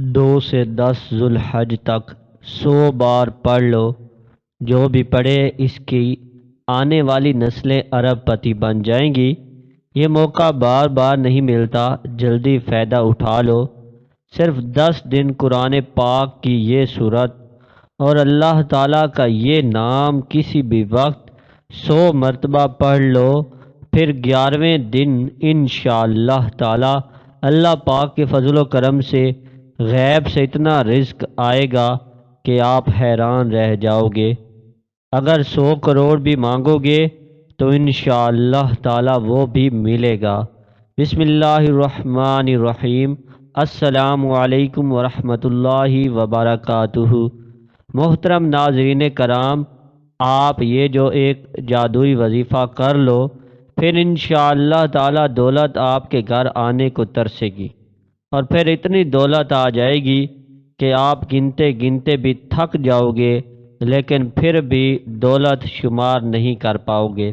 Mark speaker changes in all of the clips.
Speaker 1: 2 سے 10 ذوالحج تک 100 بار پڑھ لو۔ جو بھی پڑھے اس کی آنے والی نسلیں ارب پتی بن جائیں گی۔ یہ موقع بار بار نہیں ملتا، جلدی فائدہ اٹھا لو۔ صرف 10 دن قرآن پاک کی یہ صورت اور اللہ تعالیٰ کا یہ نام کسی بھی وقت 100 مرتبہ پڑھ لو، پھر 11ویں دن انشاءاللہ تعالیٰ اللہ پاک کے فضل و کرم سے غیب سے اتنا رزق آئے گا کہ آپ حیران رہ جاؤ گے۔ اگر 100 کروڑ بھی مانگو گے تو انشاءاللہ تعالیٰ وہ بھی ملے گا۔ بسم اللہ الرحمن الرحیم۔ السلام علیکم ورحمۃ اللہ وبرکاتہ۔ محترم ناظرین کرام، آپ یہ جو ایک جادوئی وظیفہ کر لو، پھر انشاءاللہ تعالیٰ دولت آپ کے گھر آنے کو ترسے گی، اور پھر اتنی دولت آ جائے گی کہ آپ گنتے گنتے بھی تھک جاؤ گے، لیکن پھر بھی دولت شمار نہیں کر پاؤ گے۔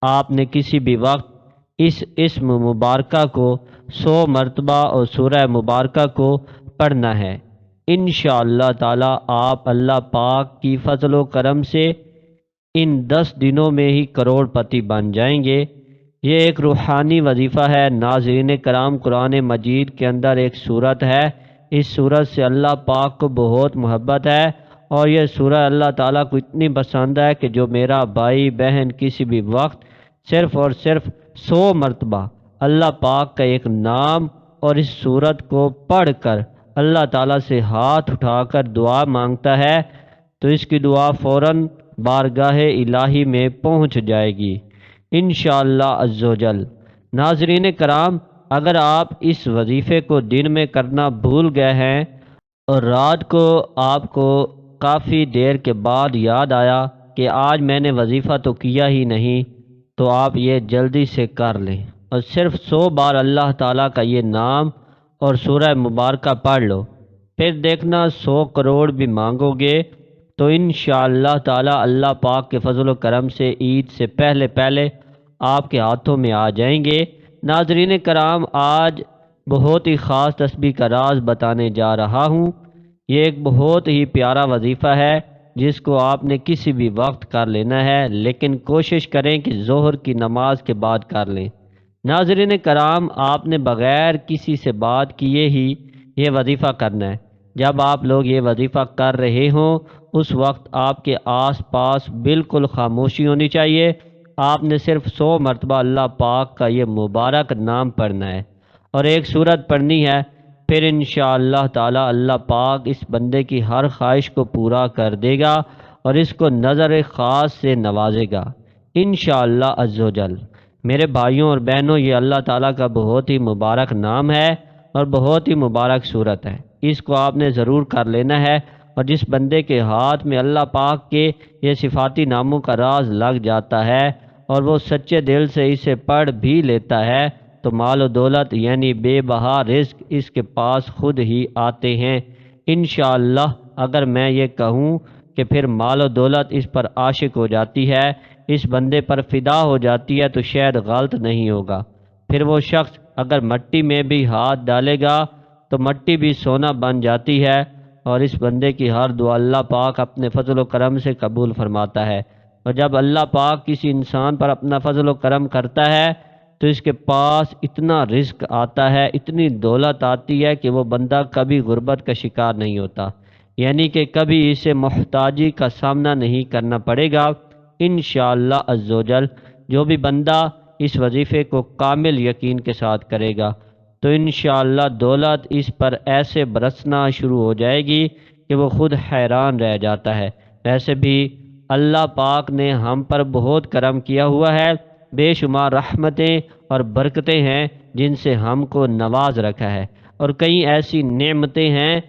Speaker 1: آپ نے کسی بھی وقت اس اسم مبارکہ کو 100 مرتبہ اور سورہ مبارکہ کو پڑھنا ہے۔ انشاءاللہ تعالیٰ آپ اللہ پاک کی فضل و کرم سے ان 10 دنوں میں ہی کروڑ پتی بن جائیں گے۔ یہ ایک روحانی وظیفہ ہے۔ ناظرین کرام، قرآن مجید کے اندر ایک سورت ہے، اس سورت سے اللہ پاک کو بہت محبت ہے، اور یہ سورہ اللہ تعالیٰ کو اتنی پسند ہے کہ جو میرا بھائی بہن کسی بھی وقت صرف اور صرف 100 مرتبہ اللہ پاک کا ایک نام اور اس سورت کو پڑھ کر اللہ تعالیٰ سے ہاتھ اٹھا کر دعا مانگتا ہے تو اس کی دعا فوراً بارگاہ الہی میں پہنچ جائے گی انشاءاللہ عز و جل۔ ناظرین کرام، اگر آپ اس وظیفے کو دن میں کرنا بھول گئے ہیں اور رات کو آپ کو کافی دیر کے بعد یاد آیا کہ آج میں نے وظیفہ تو کیا ہی نہیں، تو آپ یہ جلدی سے کر لیں اور صرف 100 بار اللہ تعالیٰ کا یہ نام اور سورہ مبارکہ پڑھ لو۔ پھر دیکھنا 100 کروڑ بھی مانگو گے تو انشاءاللہ تعالیٰ اللہ پاک کے فضل و کرم سے عید سے پہلے پہلے آپ کے ہاتھوں میں آ جائیں گے۔ ناظرین کرام، آج بہت ہی خاص تسبیح کا راز بتانے جا رہا ہوں۔ یہ ایک بہت ہی پیارا وظیفہ ہے جس کو آپ نے کسی بھی وقت کر لینا ہے، لیکن کوشش کریں کہ ظہر کی نماز کے بعد کر لیں۔ ناظرین کرام، آپ نے بغیر کسی سے بات کیے ہی یہ وظیفہ کرنا ہے۔ جب آپ لوگ یہ وظیفہ کر رہے ہوں اس وقت آپ کے آس پاس بالکل خاموشی ہونی چاہیے۔ آپ نے صرف 100 مرتبہ اللہ پاک کا یہ مبارک نام پڑھنا ہے اور ایک سورت پڑھنی ہے۔ پھر انشاءاللہ تعالی اللہ پاک اس بندے کی ہر خواہش کو پورا کر دے گا اور اس کو نظر خاص سے نوازے گا انشاءاللہ عز و جل۔ میرے بھائیوں اور بہنوں، یہ اللہ تعالیٰ کا بہت ہی مبارک نام ہے اور بہت ہی مبارک صورت ہے۔ اس کو آپ نے ضرور کر لینا ہے، اور جس بندے کے ہاتھ میں اللہ پاک کے یہ صفاتی ناموں کا راز لگ جاتا ہے اور وہ سچے دل سے اسے پڑھ بھی لیتا ہے تو مال و دولت یعنی بے بہا رزق اس کے پاس خود ہی آتے ہیں انشاءاللہ۔ اگر میں یہ کہوں کہ پھر مال و دولت اس پر عاشق ہو جاتی ہے، اس بندے پر فدا ہو جاتی ہے، تو شاید غلط نہیں ہوگا۔ پھر وہ شخص اگر مٹی میں بھی ہاتھ ڈالے گا تو مٹی بھی سونا بن جاتی ہے، اور اس بندے کی ہر دعا اللہ پاک اپنے فضل و کرم سے قبول فرماتا ہے۔ اور جب اللہ پاک کسی انسان پر اپنا فضل و کرم کرتا ہے تو اس کے پاس اتنا رزق آتا ہے، اتنی دولت آتی ہے کہ وہ بندہ کبھی غربت کا شکار نہیں ہوتا، یعنی کہ کبھی اسے محتاجی کا سامنا نہیں کرنا پڑے گا انشاءاللہ عز و جل۔ جو بھی بندہ اس وظیفے کو کامل یقین کے ساتھ کرے گا تو انشاءاللہ دولت اس پر ایسے برسنا شروع ہو جائے گی کہ وہ خود حیران رہ جاتا ہے۔ ویسے بھی اللہ پاک نے ہم پر بہت کرم کیا ہوا ہے، بے شمار رحمتیں اور برکتیں ہیں جن سے ہم کو نواز رکھا ہے، اور کئی ایسی نعمتیں ہیں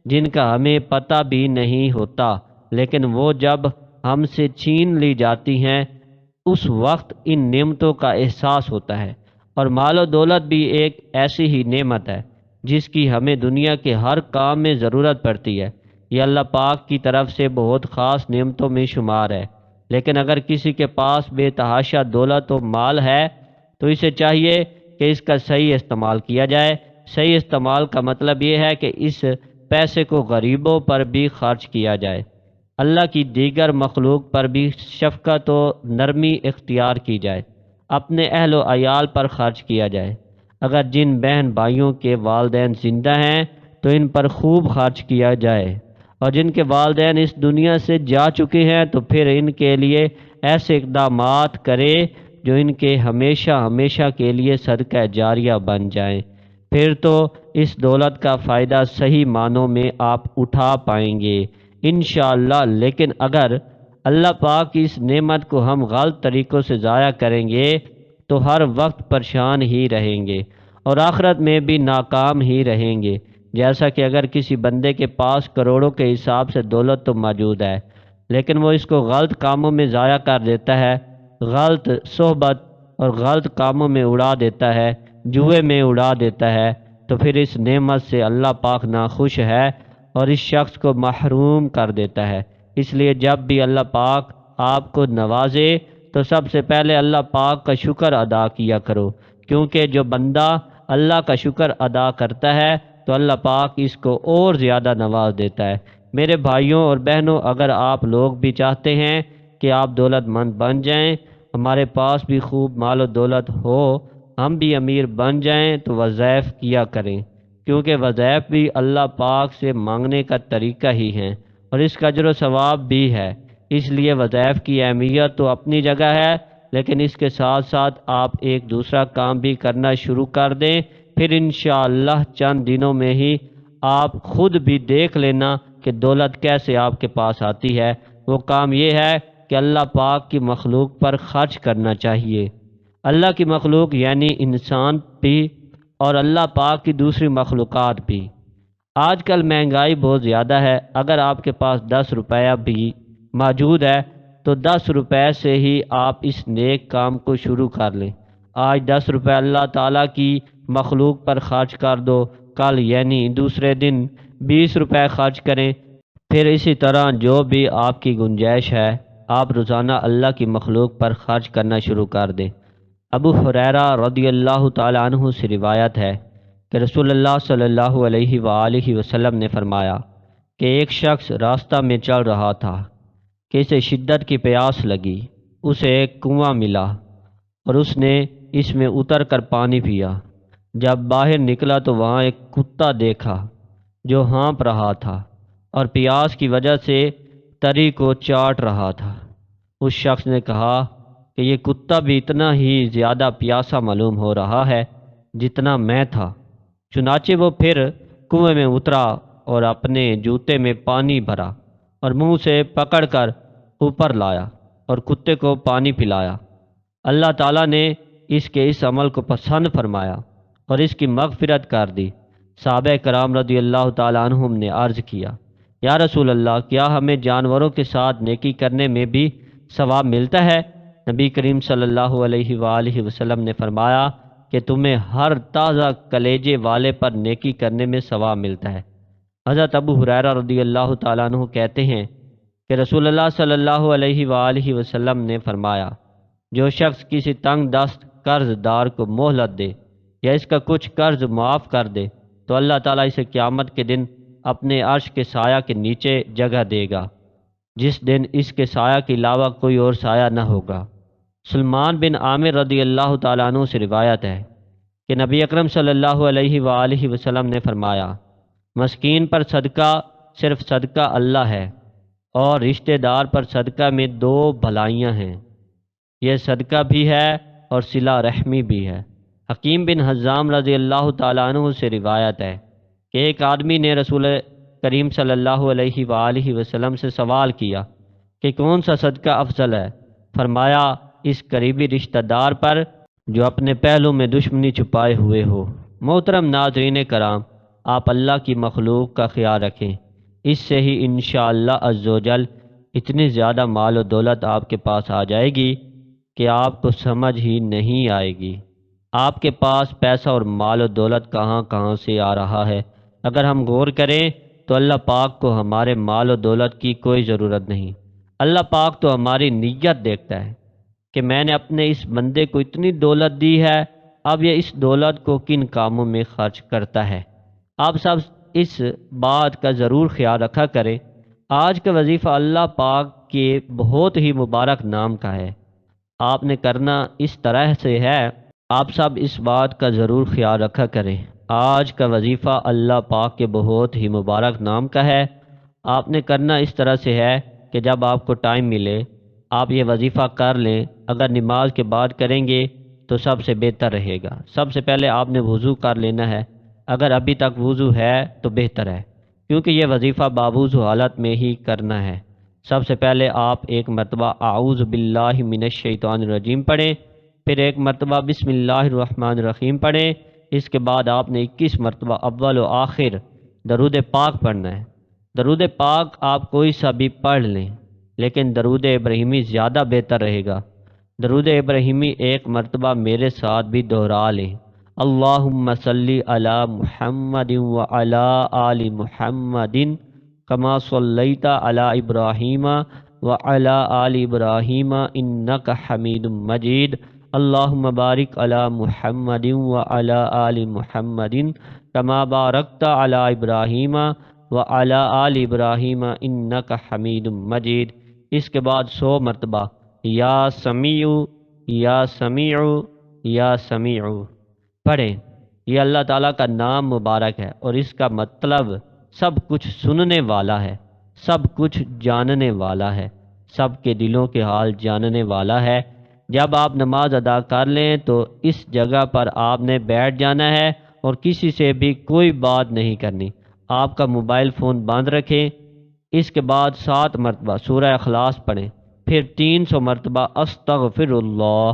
Speaker 1: جن کا ہمیں پتہ بھی نہیں ہوتا، لیکن وہ جب ہم سے چھین لی جاتی ہیں اس وقت ان نعمتوں کا احساس ہوتا ہے۔ اور مال و دولت بھی ایک ایسی ہی نعمت ہے جس کی ہمیں دنیا کے ہر کام میں ضرورت پڑتی ہے۔ یہ اللہ پاک کی طرف سے بہت خاص نعمتوں میں شمار ہے، لیکن اگر کسی کے پاس بے تحاشا دولت و مال ہے تو اسے چاہیے کہ اس کا صحیح استعمال کیا جائے۔ صحیح استعمال کا مطلب یہ ہے کہ اس پیسے کو غریبوں پر بھی خرچ کیا جائے، اللہ کی دیگر مخلوق پر بھی شفقت و نرمی اختیار کی جائے، اپنے اہل و عیال پر خرچ کیا جائے۔ اگر جن بہن بھائیوں کے والدین زندہ ہیں تو ان پر خوب خرچ کیا جائے، اور جن کے والدین اس دنیا سے جا چکے ہیں تو پھر ان کے لیے ایسے اقدامات کرے جو ان کے ہمیشہ ہمیشہ کے لیے صدقہ جاریہ بن جائیں، پھر تو اس دولت کا فائدہ صحیح معنوں میں آپ اٹھا پائیں گے انشاءاللہ۔ لیکن اگر اللہ پاک کی اس نعمت کو ہم غلط طریقوں سے ضائع کریں گے تو ہر وقت پریشان ہی رہیں گے اور آخرت میں بھی ناکام ہی رہیں گے۔ جیسا کہ اگر کسی بندے کے پاس کروڑوں کے حساب سے دولت تو موجود ہے، لیکن وہ اس کو غلط کاموں میں ضائع کر دیتا ہے، غلط صحبت اور غلط کاموں میں اڑا دیتا ہے، جوئے میں اڑا دیتا ہے، تو پھر اس نعمت سے اللہ پاک ناخوش ہے اور اس شخص کو محروم کر دیتا ہے۔ اس لیے جب بھی اللہ پاک آپ کو نوازے تو سب سے پہلے اللہ پاک کا شکر ادا کیا کرو، کیونکہ جو بندہ اللہ کا شکر ادا کرتا ہے تو اللہ پاک اس کو اور زیادہ نواز دیتا ہے۔ میرے بھائیوں اور بہنوں، اگر آپ لوگ بھی چاہتے ہیں کہ آپ دولت مند بن جائیں، ہمارے پاس بھی خوب مال و دولت ہو، ہم بھی امیر بن جائیں، تو وظائف کیا کریں، کیونکہ وظائف بھی اللہ پاک سے مانگنے کا طریقہ ہی ہیں اور اس کا اجر و ثواب بھی ہے۔ اس لیے وظائف کی اہمیت تو اپنی جگہ ہے، لیکن اس کے ساتھ ساتھ آپ ایک دوسرا کام بھی کرنا شروع کر دیں، پھر انشاءاللہ چند دنوں میں ہی آپ خود بھی دیکھ لینا کہ دولت کیسے آپ کے پاس آتی ہے۔ وہ کام یہ ہے کہ اللہ پاک کی مخلوق پر خرچ کرنا چاہیے۔ اللہ کی مخلوق یعنی انسان بھی اور اللہ پاک کی دوسری مخلوقات بھی۔ آج کل مہنگائی بہت زیادہ ہے، اگر آپ کے پاس 10 روپیہ بھی موجود ہے تو 10 روپے سے ہی آپ اس نیک کام کو شروع کر لیں۔ آج 10 روپے اللہ تعالیٰ کی مخلوق پر خرچ کر دو، کل یعنی دوسرے دن 20 روپے خرچ کریں، پھر اسی طرح جو بھی آپ کی گنجائش ہے آپ روزانہ اللہ کی مخلوق پر خرچ کرنا شروع کر دیں۔ ابو ہریرہ رضی اللہ تعالیٰ عنہ سے روایت ہے کہ رسول اللہ صلی اللہ علیہ وآلہ وسلم نے فرمایا کہ ایک شخص راستہ میں چل رہا تھا کہ اسے شدت کی پیاس لگی، اسے ایک کنواں ملا اور اس نے اس میں اتر کر پانی پیا۔ جب باہر نکلا تو وہاں ایک کتا دیکھا جو ہانپ رہا تھا اور پیاس کی وجہ سے تری کو چاٹ رہا تھا۔ اس شخص نے کہا کہ یہ کتا بھی اتنا ہی زیادہ پیاسا معلوم ہو رہا ہے جتنا میں تھا۔ چنانچہ وہ پھر کنویں میں اترا اور اپنے جوتے میں پانی بھرا اور منہ سے پکڑ کر اوپر لایا اور کتے کو پانی پلایا۔ اللہ تعالیٰ نے اس کے اس عمل کو پسند فرمایا اور اس کی مغفرت کر دی۔ صحابہ کرام رضی اللہ تعالیٰ عنہم نے عرض کیا، یا رسول اللہ، کیا ہمیں جانوروں کے ساتھ نیکی کرنے میں بھی ثواب ملتا ہے؟ نبی کریم صلی اللہ علیہ وآلہ وسلم نے فرمایا کہ تمہیں ہر تازہ کلیجے والے پر نیکی کرنے میں ثواب ملتا ہے۔ حضرت ابو ہریرہ رضی اللہ تعالیٰ عنہ کہتے ہیں کہ رسول اللہ صلی اللہ علیہ وآلہ وسلم نے فرمایا، جو شخص کسی تنگ دست قرض دار کو مہلت دے یا اس کا کچھ قرض معاف کر دے تو اللہ تعالیٰ اسے قیامت کے دن اپنے عرش کے سایہ کے نیچے جگہ دے گا، جس دن اس کے سایہ کے علاوہ کوئی اور سایہ نہ ہوگا۔ سلمان بن عامر رضی اللہ تعالیٰ عنہ سے روایت ہے کہ نبی اکرم صلی اللہ علیہ وآلہ وسلم نے فرمایا، مسکین پر صدقہ صرف صدقہ اللہ ہے، اور رشتہ دار پر صدقہ میں 2 بھلائیاں ہیں، یہ صدقہ بھی ہے اور صلہ رحمی بھی ہے۔ حکیم بن حزام رضی اللہ تعالیٰ عنہ سے روایت ہے کہ ایک آدمی نے رسول کریم صلی اللہ علیہ وآلہ وسلم سے سوال کیا کہ کون سا صدقہ افضل ہے؟ فرمایا، اس قریبی رشتہ دار پر جو اپنے پہلو میں دشمنی چھپائے ہوئے ہو۔ محترم ناظرین کرام، آپ اللہ کی مخلوق کا خیال رکھیں، اس سے ہی انشاءاللہ عز و جل اتنی زیادہ مال و دولت آپ کے پاس آ جائے گی کہ آپ کو سمجھ ہی نہیں آئے گی۔ آپ کے پاس پیسہ اور مال و دولت کہاں کہاں سے آ رہا ہے؟ اگر ہم غور کریں تو اللہ پاک کو ہمارے مال و دولت کی کوئی ضرورت نہیں۔ اللہ پاک تو ہماری نیت دیکھتا ہے کہ میں نے اپنے اس بندے کو اتنی دولت دی ہے، اب یہ اس دولت کو کن کاموں میں خرچ کرتا ہے۔ آپ سب اس بات کا ضرور خیال رکھا کریں، آج کا وظیفہ اللہ پاک کے بہت ہی مبارک نام کا ہے، آپ نے کرنا اس طرح سے ہے، آپ سب اس بات کا ضرور خیال رکھا کریں۔ آج کا وظیفہ اللہ پاک کے بہت ہی مبارک نام کا ہے، آپ نے کرنا اس طرح سے ہے کہ جب آپ کو ٹائم ملے آپ یہ وظیفہ کر لیں۔ اگر نماز کے بعد کریں گے تو سب سے بہتر رہے گا۔ سب سے پہلے آپ نے وضو کر لینا ہے، اگر ابھی تک وضو ہے تو بہتر ہے، کیونکہ یہ وظیفہ باوضو حالت میں ہی کرنا ہے۔ سب سے پہلے آپ ایک مرتبہ اعوذ باللہ من الشیطان الرجیم پڑھیں، پھر ایک مرتبہ بسم اللہ الرحمن الرحیم پڑھیں، اس کے بعد آپ نے 21 مرتبہ اول و آخر درود پاک پڑھنا ہے۔ درود پاک آپ کوئی سا بھی پڑھ لیں، لیکن درود ابراہیمی زیادہ بہتر رہے گا۔ درود ابراہیمی ایک مرتبہ میرے ساتھ بھی دہرا لیں، اللہم صلی علی محمد وعلی آل محمد کما صلیت علی ابراہیم وعلی آل ابراہیم انک حمید مجید، اللہم بارک علی محمد وعلی آل محمد کما بارکت علی ابراہیم وعلی آل ابراہیم انک حمید مجید۔ اس کے بعد 100 مرتبہ یا سمیع یا سمیع یا سمیع پڑھیں۔ یہ اللہ تعالیٰ کا نام مبارک ہے اور اس کا مطلب سب کچھ سننے والا ہے، سب کچھ جاننے والا ہے، سب کے دلوں کے حال جاننے والا ہے۔ جب آپ نماز ادا کر لیں تو اس جگہ پر آپ نے بیٹھ جانا ہے اور کسی سے بھی کوئی بات نہیں کرنی، آپ کا موبائل فون بند رکھیں۔ اس کے بعد 7 مرتبہ سورہ اخلاص پڑھیں، پھر 300 مرتبہ استغفر اللہ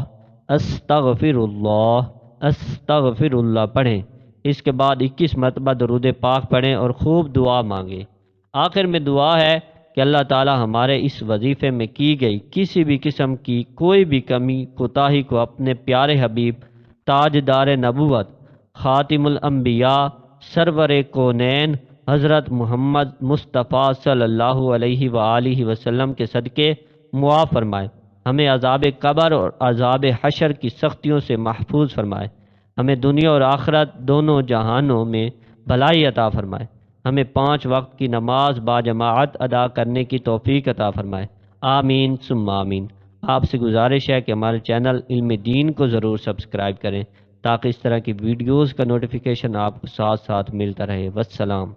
Speaker 1: استغفر اللہ استغفر اللہ پڑھیں۔ اس کے بعد 21 مرتبہ درود پاک پڑھیں اور خوب دعا مانگیں۔ آخر میں دعا ہے کہ اللہ تعالی ہمارے اس وظیفے میں کی گئی کسی بھی قسم کی کوئی بھی کمی کوتاہی کو اپنے پیارے حبیب تاجدار نبوت خاتم الانبیاء سرور کونین حضرت محمد مصطفیٰ صلی اللہ علیہ وآلہ وسلم کے صدقے معاف فرمائے، ہمیں عذاب قبر اور عذاب حشر کی سختیوں سے محفوظ فرمائے، ہمیں دنیا اور آخرت دونوں جہانوں میں بھلائی عطا فرمائے، ہمیں 5 وقت کی نماز باجماعت ادا کرنے کی توفیق عطا فرمائے، آمین ثم آمین۔ آپ سے گزارش ہے کہ ہمارے چینل علم دین کو ضرور سبسکرائب کریں تاکہ اس طرح کی ویڈیوز کا نوٹیفیکیشن آپ کو ساتھ ساتھ ملتا رہے۔ والسلام۔